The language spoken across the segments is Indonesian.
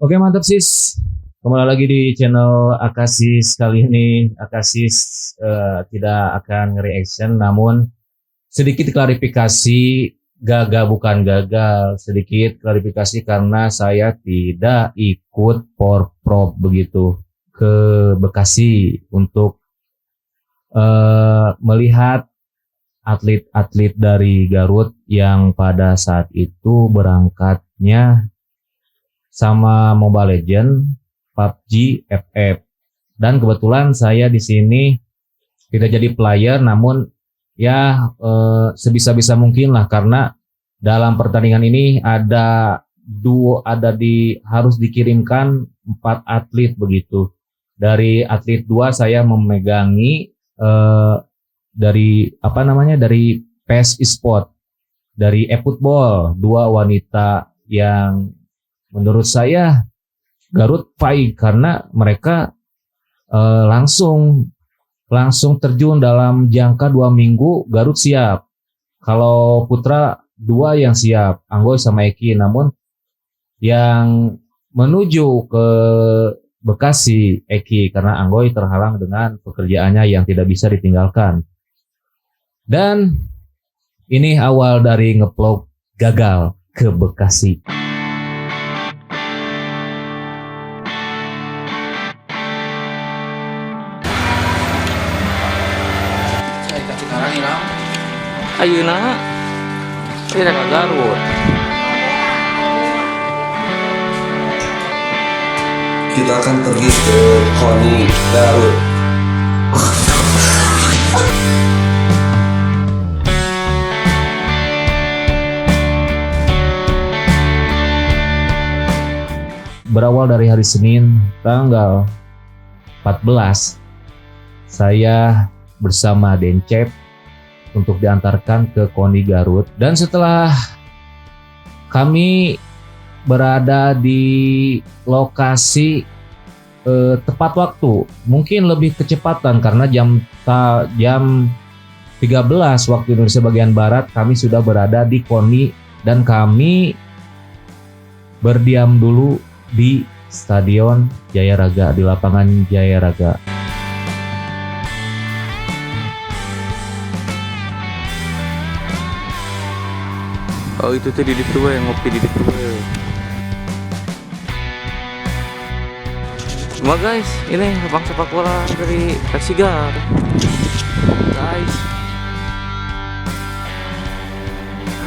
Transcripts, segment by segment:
Oke, mantap sis. Kembali lagi di channel Akasis. Kali ini Akasis tidak akan reaction, namun sedikit klarifikasi, gagal bukan gagal, sedikit klarifikasi karena saya tidak ikut Porprov begitu ke Bekasi untuk melihat atlet-atlet dari Garut yang pada saat itu berangkatnya sama Mobile Legend, PUBG, FF. Dan kebetulan saya di sini tidak jadi player, namun ya sebisa-bisa mungkin lah, karena dalam pertandingan ini harus dikirimkan 4 atlet begitu. Dari atlet 2 saya memegangi dari PES Esport, dari eFootball 2 wanita yang menurut saya Garut baik karena mereka langsung terjun dalam jangka 2 minggu. Garut siap. Kalau Putra 2 yang siap, Anggoy sama Eki. Namun yang menuju ke Bekasi Eki karena Anggoy terhalang dengan pekerjaannya yang tidak bisa ditinggalkan. Dan ini awal dari ngeplog gagal ke Bekasi. Ayeuna tidak ke Garut. Kita akan pergi ke KONI Garut. Berawal dari hari Senin tanggal 14, saya bersama Dencep untuk diantarkan ke KONI Garut. Dan setelah kami berada di lokasi tepat waktu, mungkin lebih kecepatan karena jam 13 waktu Indonesia bagian Barat kami sudah berada di KONI, dan kami berdiam dulu di Stadion Jaya Raga, di lapangan Jaya Raga. Oh, itu tuh di situ yang ngopi di situ. Cuma guys, ini abang sepak bola dari Persigar. Guys,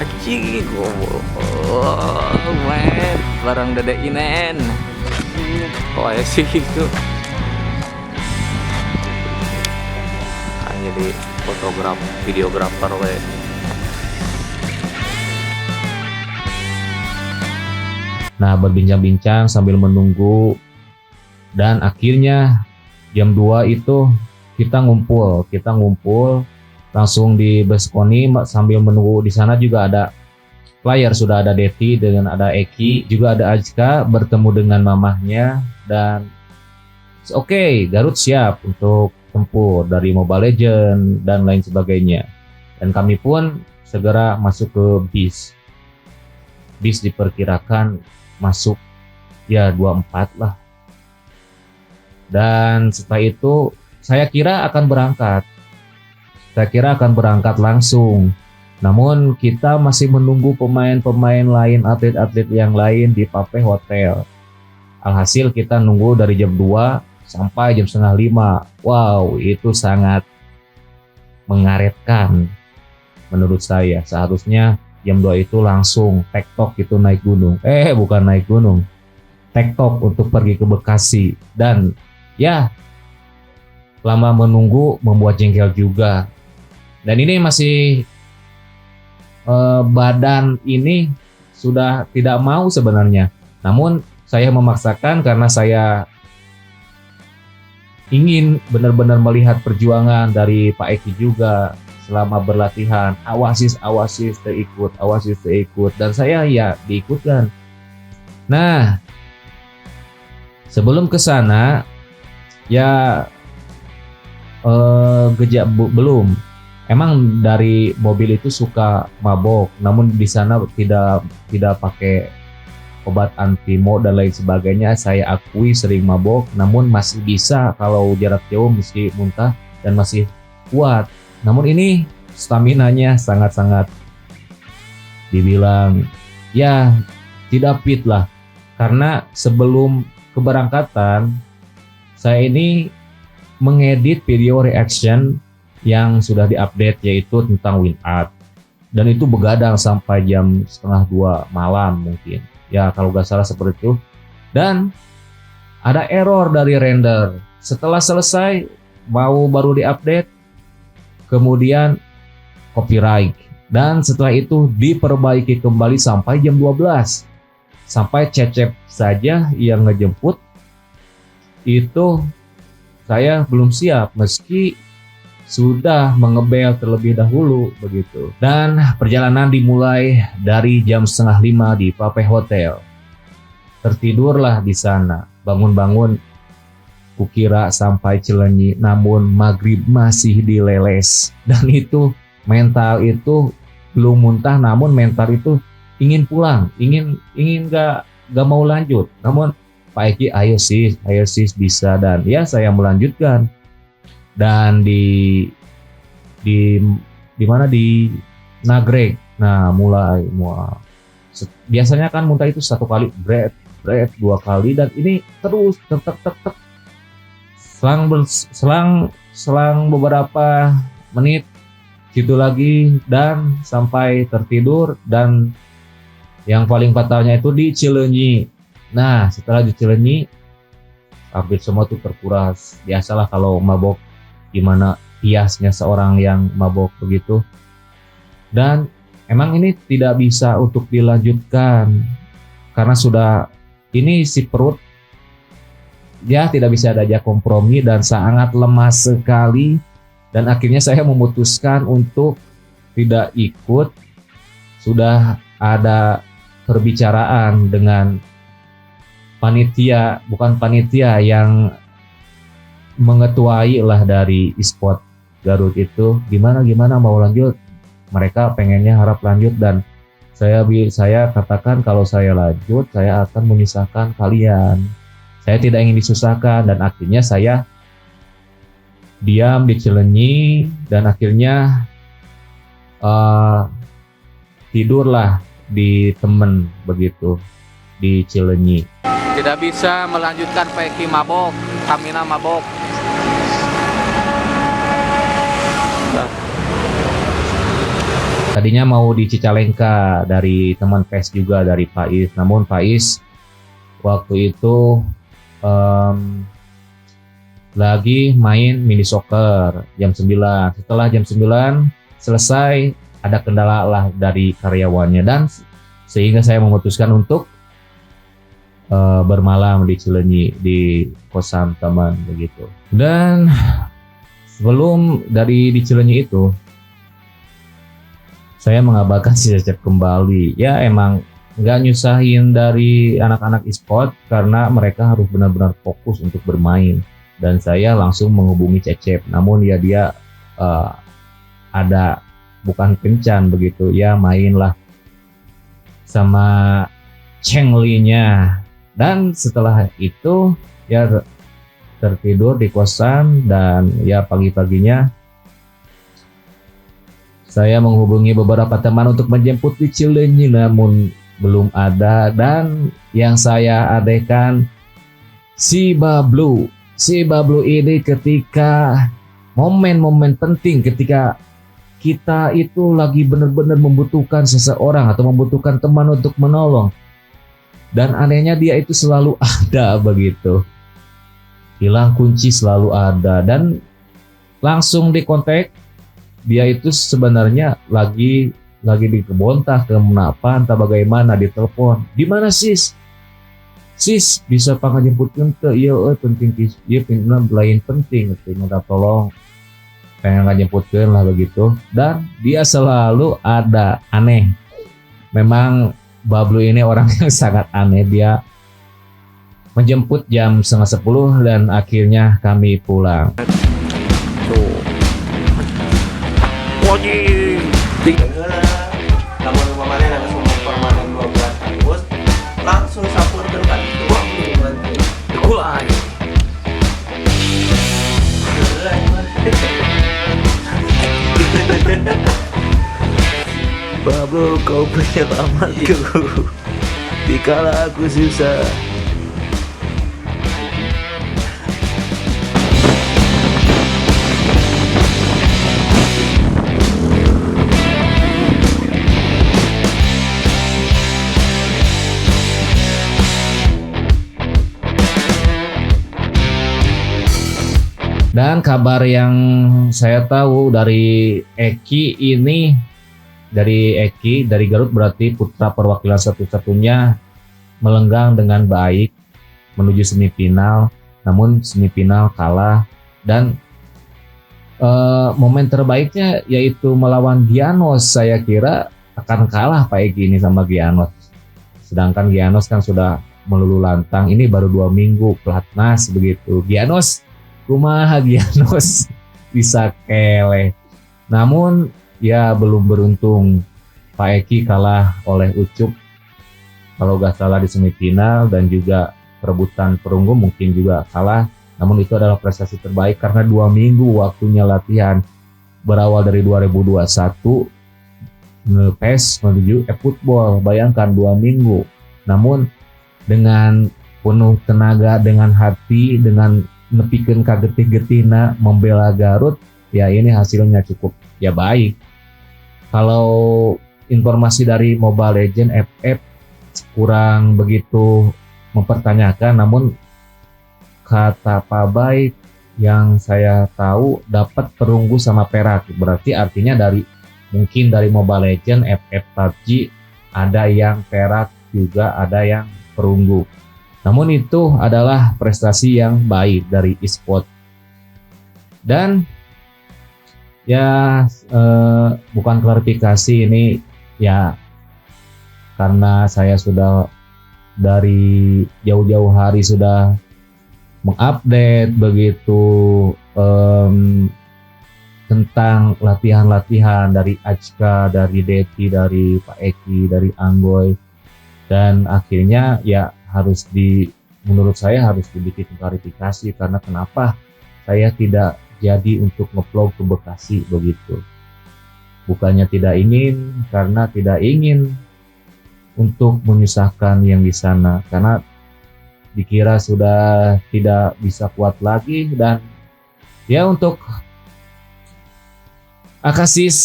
aji men, barang Dede Inen. Oh ya sih itu. Hanya di videografer we. Nah, berbincang-bincang sambil menunggu, dan akhirnya jam 2 itu kita ngumpul langsung di bus KONI sambil menunggu. Di sana juga ada player, sudah ada Deti dengan ada Eki, juga ada Ajka bertemu dengan mamahnya. Dan oke, Garut siap untuk tempur dari Mobile Legend dan lain sebagainya. Dan kami pun segera masuk ke bis diperkirakan masuk ya 24 lah. Dan setelah itu saya kira akan berangkat langsung. Namun kita masih menunggu pemain-pemain lain, atlet-atlet yang lain di Pape Hotel. Alhasil kita nunggu dari jam 2 sampai jam setengah 5. Wow, itu sangat mengaretkan menurut saya. Seharusnya jam 2 itu langsung tektok itu naik gunung. Bukan naik gunung. Tektok untuk pergi ke Bekasi. Dan ya, lama menunggu membuat jengkel juga. Dan ini masih badan ini sudah tidak mau sebenarnya. Namun saya memaksakan karena saya ingin benar-benar melihat perjuangan dari Pak Eki juga selama berlatihan. Awasis terikut, dan saya ya diikutkan. Nah, sebelum ke sana ya belum. Emang dari mobil itu suka mabok, namun di sana tidak pakai obat antimo dan lain sebagainya. Saya akui sering mabok, namun masih bisa kalau jarak jauh meski muntah dan masih kuat. Namun ini staminanya sangat-sangat dibilang ya tidak fit lah. Karena sebelum keberangkatan saya ini mengedit video reaction yang sudah diupdate, yaitu tentang WinArt, dan itu begadang sampai jam 1:30 malam mungkin ya, kalau nggak salah seperti itu. Dan ada error dari render setelah selesai, baru diupdate, kemudian copyright, dan setelah itu diperbaiki kembali sampai jam 12. Sampai Cecep saja yang ngejemput itu saya belum siap meski sudah mengebel terlebih dahulu begitu. Dan perjalanan dimulai dari jam 4:30 di Pape Hotel. Tertidurlah di sana, bangun-bangun kukira sampai Cileunyi, namun maghrib masih dileles. Dan itu mental itu belum muntah, namun mental itu ingin pulang, ingin gak mau lanjut. Namun Pak Eki, ayo sis bisa, dan ya saya melanjutkan. Dan di mana, di Nagreg. Nah, mulai biasanya kan muntah itu 1 kali, breath 2 kali, dan ini terus tek. Selang beberapa menit gitu lagi, dan sampai tertidur. Dan yang paling fatalnya itu di Cileunyi. Nah, setelah di Cileunyi hampir semua tuh terkuras. Biasalah kalau mabok, gimana biasnya seorang yang mabok begitu. Dan emang ini tidak bisa untuk dilanjutkan karena sudah ini si perut ya tidak bisa diajak kompromi dan sangat lemas sekali. Dan akhirnya saya memutuskan untuk tidak ikut. Sudah ada perbicaraan dengan bukan panitia yang mengetuai lah dari e-sport Garut itu, gimana mau lanjut. Mereka pengennya harap lanjut, dan saya katakan kalau saya lanjut saya akan menyusahkan kalian. Saya tidak ingin disusahkan, dan akhirnya saya diam di Cileunyi, dan akhirnya tidurlah di temen begitu di Cileunyi. Tidak bisa melanjutkan Pak Eki mabok, stamina mabok. Tadinya mau di Cicalengka dari teman PES juga, dari Faiz. Namun Faiz waktu itu lagi main mini soccer jam 9. Setelah jam 9 selesai, ada kendala lah dari karyawannya, dan sehingga saya memutuskan untuk bermalam di Cileunyi di kosan teman begitu. Dan sebelum dari di Cileunyi itu, saya mengabarkan si Cecep kembali. Ya emang nggak nyusahin dari anak-anak e-sport karena mereka harus benar-benar fokus untuk bermain. Dan saya langsung menghubungi Cecep, namun ya dia ada bukan kencan begitu ya, mainlah sama Chengli-nya. Dan setelah itu ya tertidur di kosan, dan ya pagi-paginya saya menghubungi beberapa teman untuk menjemput di Cileunyi, namun belum ada. Dan yang saya adaikan si Bablu ini ketika momen-momen penting, ketika kita itu lagi benar-benar membutuhkan seseorang atau membutuhkan teman untuk menolong. Dan anehnya dia itu selalu ada begitu. Hilang kunci selalu ada, dan langsung dikontak. Dia itu sebenarnya lagi di kebun tah, ke apa entah bagaimana, ditelepon. Di mana sis? Sis bisa pangajemputkeun teu? Ieu penting sis. Ieu lain penting, minta tolong. Pengen ngajemputkeun lah begitu. Dan dia selalu ada. Aneh. Memang Bablu ini orang yang sangat aneh. Dia menjemput jam 9:30 dan akhirnya kami pulang. Tuh. Wajib. Namun kemarin ada semua permanen 12 Agustus langsung Pablo, kau penyelamatku dikala aku susah. Dan kabar yang saya tahu dari Eki ini, dari Garut, berarti putra perwakilan satu-satunya melenggang dengan baik menuju semifinal, namun semifinal kalah. Dan momen terbaiknya yaitu melawan Gianos. Saya kira akan kalah Pak Eki ini sama Gianos, sedangkan Gianos kan sudah melulu lantang, ini baru 2 minggu pelatnas begitu. Gianos kumaha Gianos bisa kele. Namun ya belum beruntung, Pak Eki kalah oleh Ucup kalau gak salah di semifinal, dan juga perebutan perunggu mungkin juga kalah. Namun itu adalah prestasi terbaik karena 2 minggu waktunya latihan, berawal dari 2021 PES menuju e-football. Bayangkan 2 minggu, namun dengan penuh tenaga, dengan hati, dengan nepikeun kagetih-getina membela Garut, ya ini hasilnya cukup ya baik. Kalau informasi dari Mobile Legends FF kurang begitu mempertanyakan, namun kata Pak Bay yang saya tahu dapat perunggu sama perak, berarti artinya mungkin dari Mobile Legends FF PUBG ada yang perak juga, ada yang perunggu. Namun itu adalah prestasi yang baik dari e-sport. Dan ya bukan klarifikasi ini ya, karena saya sudah dari jauh-jauh hari sudah mengupdate begitu tentang latihan-latihan dari Ajka, dari Deti, dari Pak Eki, dari Anggoy, dan akhirnya ya menurut saya harus dibikin klarifikasi, karena kenapa saya tidak jadi untuk ngevlog ke Bekasi begitu. Bukannya tidak ingin, karena tidak ingin untuk menyusahkan yang di sana, karena dikira sudah tidak bisa kuat lagi. Dan ya untuk Akasis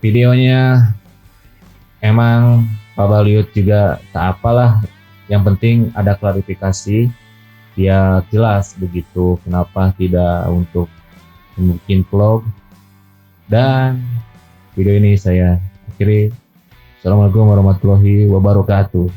videonya emang Pak Baliut juga tak apalah, yang penting ada klarifikasi, ya jelas begitu kenapa tidak untuk membuat vlog. Dan video ini saya akhiri. Assalamualaikum warahmatullahi wabarakatuh.